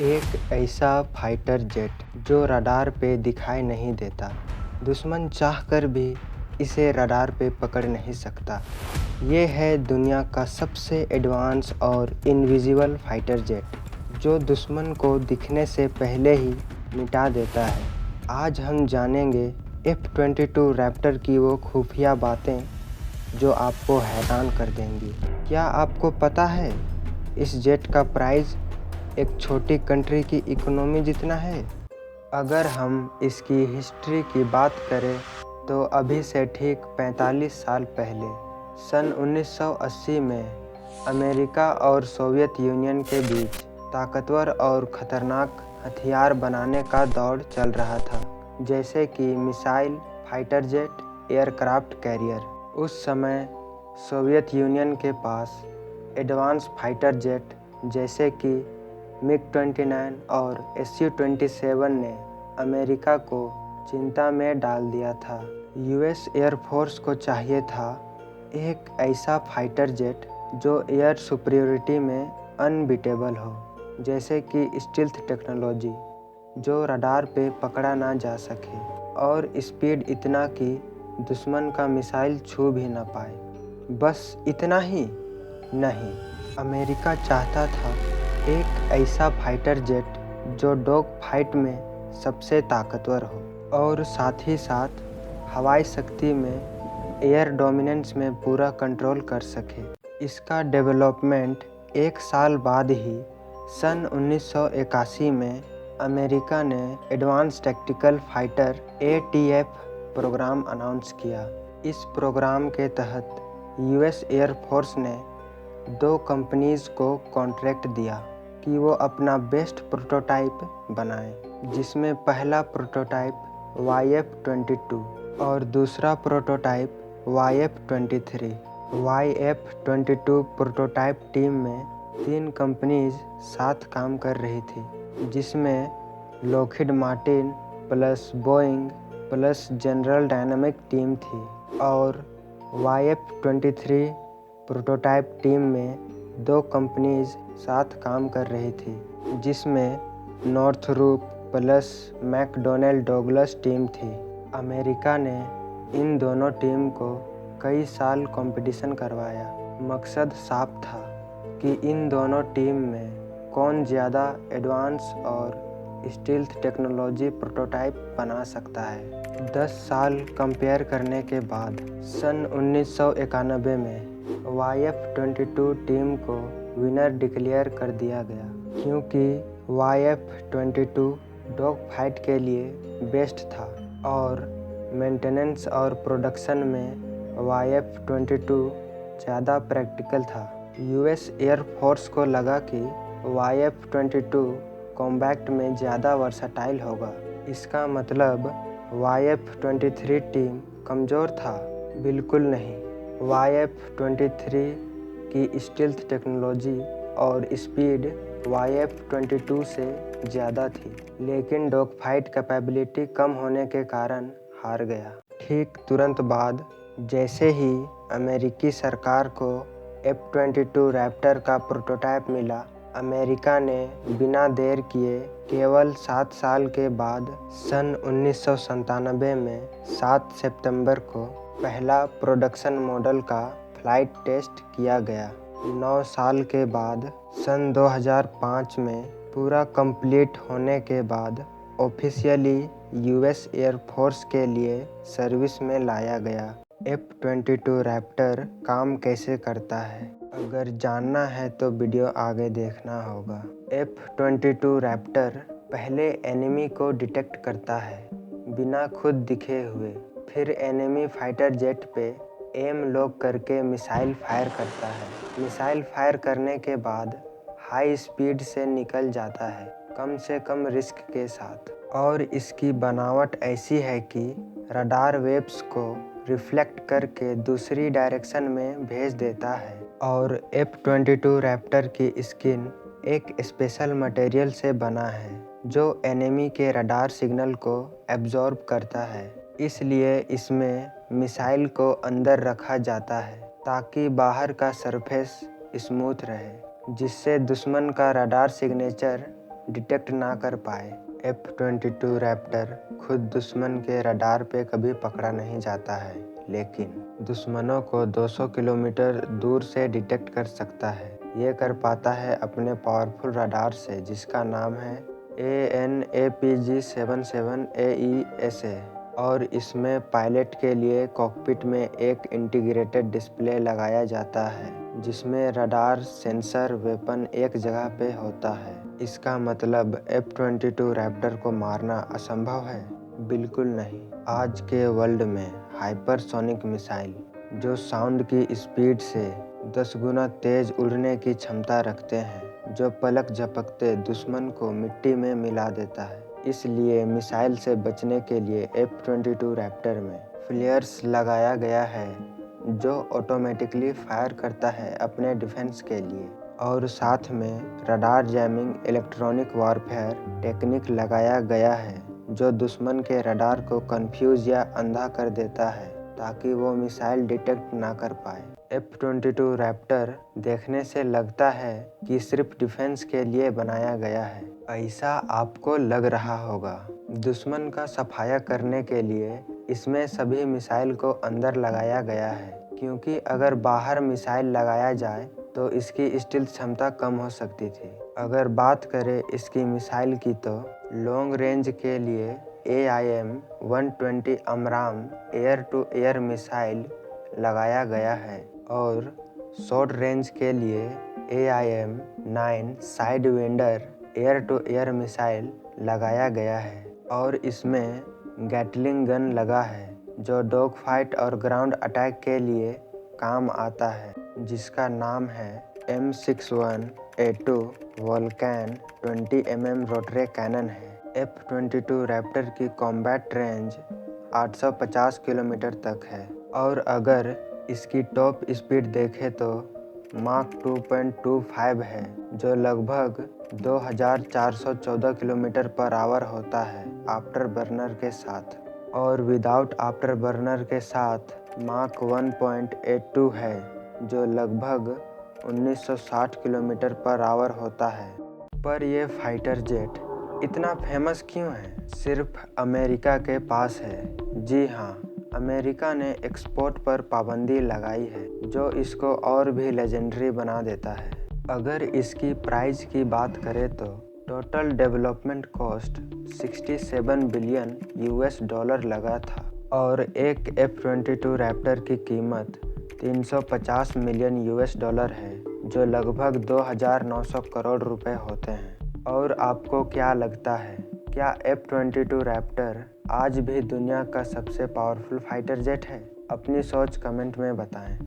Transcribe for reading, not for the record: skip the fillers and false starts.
एक ऐसा fighter jet जो रडार पे दिखाई नहीं देता, दुश्मन चाहकर भी इसे रडार पे पकड़ नहीं सकता। ये है दुनिया का सबसे एडवांस और इनविजिबल फाइटर जेट, जो दुश्मन को दिखने से पहले ही मिटा देता है। आज हम जानेंगे F-22 रैप्टर की वो खुफिया बातें जो आपको हैरान कर देंगी। क्या आपको पता है इस जेट का प्राइस एक छोटी कंट्री की इकोनॉमी जितना है? अगर हम इसकी हिस्ट्री की बात करें तो अभी से ठीक 45 साल पहले सन 1980 में अमेरिका और सोवियत यूनियन के बीच ताकतवर और ख़तरनाक हथियार बनाने का दौर चल रहा था, जैसे कि missile, fighter jet, aircraft carrier. उस समय सोवियत यूनियन के पास एडवांस फाइटर जेट जैसे कि MiG-29 और Su-27 ने अमेरिका को चिंता में डाल दिया था। यूएस एयरफोर्स को चाहिए था एक ऐसा फाइटर जेट जो एयर सुपीरियरिटी में अनबीटेबल हो, जैसे कि स्टील्थ टेक्नोलॉजी जो रडार पे पकड़ा ना जा सके और स्पीड इतना कि दुश्मन का मिसाइल छू भी ना पाए। बस इतना ही नहीं, अमेरिका चाहता था एक ऐसा फाइटर जेट जो डॉग फाइट में सबसे ताकतवर हो और साथ ही साथ हवाई शक्ति में एयर डोमिनेंस में पूरा कंट्रोल कर सके। इसका डेवलपमेंट एक साल बाद ही सन 1981 में अमेरिका ने advance tactical fighter ATF programme announce किया। इस प्रोग्राम के तहत यूएस एयरफोर्स ने 2 कंपनीज को कॉन्ट्रैक्ट दिया कि वो अपना बेस्ट प्रोटोटाइप बनाएं, जिसमें पहला प्रोटोटाइप YF-22 और दूसरा prototype YF-23। YF-22 prototype team में 3 कंपनीज साथ काम कर रही थी, जिसमें Lockheed Martin plus Boeing plus general dynamic team थी, और YF-23 प्रोटोटाइप टीम में 2 कंपनीज साथ काम कर रही थी, जिसमें नॉर्थरूप प्लस मैकडॉनेल डगलस टीम थी। अमेरिका ने इन दोनों टीम को कई साल कंपटीशन करवाया। मकसद साफ था कि इन दोनों टीम में कौन ज़्यादा एडवांस और स्टील्थ टेक्नोलॉजी प्रोटोटाइप बना सकता है। 10 साल कंपेयर करने के बाद सन 1991 में YF-22 टीम को विनर डिक्लेयर कर दिया गया, क्योंकि YF-22 डॉग फाइट के लिए बेस्ट था और मेंटेनेंस और प्रोडक्शन में YF-22 ज़्यादा प्रैक्टिकल था। यूएस एयरफोर्स को लगा कि YF-22 कॉम्बैट में ज़्यादा वर्सटाइल होगा। इसका मतलब YF-23 टीम कमज़ोर था? बिल्कुल नहीं। YF-23 की स्टील्थ टेक्नोलॉजी और स्पीड YF-22 से ज़्यादा थी, लेकिन डॉग फाइट कैपेबिलिटी कम होने के कारण हार गया। ठीक तुरंत बाद जैसे ही अमेरिकी सरकार को F-22 रैप्टर का प्रोटोटाइप मिला, अमेरिका ने बिना देर किए केवल 7 साल के बाद सन 1997 में 7 सितंबर को पहला प्रोडक्शन मॉडल का फ्लाइट टेस्ट किया गया। 9 साल के बाद सन 2005 में पूरा कंप्लीट होने के बाद ऑफिशियली यूएस एयरफोर्स के लिए सर्विस में लाया गया। F-22 रैप्टर काम कैसे करता है? अगर जानना है तो वीडियो आगे देखना होगा। F-22 रैप्टर पहले एनिमी को डिटेक्ट करता है बिना खुद दिखे हुए, फिर एनिमी फाइटर जेट पे एम लॉक करके मिसाइल फायर करता है। मिसाइल फायर करने के बाद हाई स्पीड से निकल जाता है, कम से कम रिस्क के साथ, और इसकी बनावट ऐसी है कि रडार वेव्स को रिफ्लेक्ट करके दूसरी डायरेक्शन में भेज देता है। और F-22 रैप्टर की स्किन एक स्पेशल मटेरियल से बना है जो एनिमी के रडार सिग्नल को एब्जॉर्ब करता है। इसलिए इसमें मिसाइल को अंदर रखा जाता है ताकि बाहर का सरफेस स्मूथ रहे, जिससे दुश्मन का रडार सिग्नेचर डिटेक्ट ना कर पाए। F-22 रैप्टर खुद दुश्मन के रडार पे कभी पकड़ा नहीं जाता है, लेकिन दुश्मनों को 200 किलोमीटर दूर से डिटेक्ट कर सकता है। ये कर पाता है अपने पावरफुल रडार से, जिसका नाम है AN/APG-77 AESA, और इसमें पायलट के लिए कॉकपिट में एक इंटीग्रेटेड डिस्प्ले लगाया जाता है, जिसमें रडार, सेंसर, वेपन एक जगह पे होता है। इसका मतलब F-22 रैप्टर को मारना असंभव है? बिल्कुल नहीं। आज के वर्ल्ड में हाइपरसोनिक मिसाइल, जो साउंड की स्पीड से 10 गुना तेज उड़ने की क्षमता रखते हैं, जो पलक झपकते दुश्मन को मिट्टी में मिला देता है। इसलिए मिसाइल से बचने के लिए F-22 रैप्टर में फ्लेयर्स लगाया गया है, जो ऑटोमेटिकली फायर करता है अपने डिफेंस के लिए, और साथ में radar jamming electronic warfare technique लगाया गया है, जो दुश्मन के रडार को कंफ्यूज या अंधा कर देता है ताकि वो मिसाइल डिटेक्ट ना कर पाए। F-22 रैप्टर देखने से लगता है कि सिर्फ डिफेंस के लिए बनाया गया है। ऐसा आपको लग रहा होगा। दुश्मन का सफाया करने के लिए इसमें सभी मिसाइल को अंदर लगाया गया है, क्योंकि अगर बाहर मिसाइल लगाया जाए तो इसकी स्टील्थ क्षमता कम हो सकती थी। अगर बात करें इसकी मिसाइल की, तो लॉन्ग रेंज के लिए AIM-120 AMRAAM air to air missile लगाया गया है, और शॉर्ट रेंज के लिए AIM-9 Sidewinder air to air missile लगाया गया है, और इसमें गैटलिंग गन लगा है, जो डॉग फाइट और ग्राउंड अटैक के लिए काम आता है, जिसका नाम है M61A2 वोल्कैन 20 mm रोटरी कैनन है। F-22 रैप्टर की कॉम्बैट रेंज 850 किलोमीटर तक है, और अगर इसकी टॉप स्पीड देखें तो माक 2.25 है, जो लगभग 2414 किलोमीटर पर आवर होता है आफ्टर बर्नर के साथ, और विदाउट आफ्टर बर्नर के साथ माक 1.82 है, जो लगभग 1960 किलोमीटर पर आवर होता है। पर ये फाइटर जेट इतना फेमस क्यों है? सिर्फ अमेरिका के पास है। जी हाँ, अमेरिका ने एक्सपोर्ट पर पाबंदी लगाई है, जो इसको और भी लेजेंडरी बना देता है। अगर इसकी प्राइस की बात करें तो total development cost 67 billion US$ लगा था, और एक F-22 रैप्टर की कीमत 350 मिलियन US$ है, जो लगभग 2900 करोड़ रुपए होते हैं। और आपको क्या लगता है, क्या F-22 रैप्टर आज भी दुनिया का सबसे पावरफुल फाइटर जेट है? अपनी सोच कमेंट में बताएं।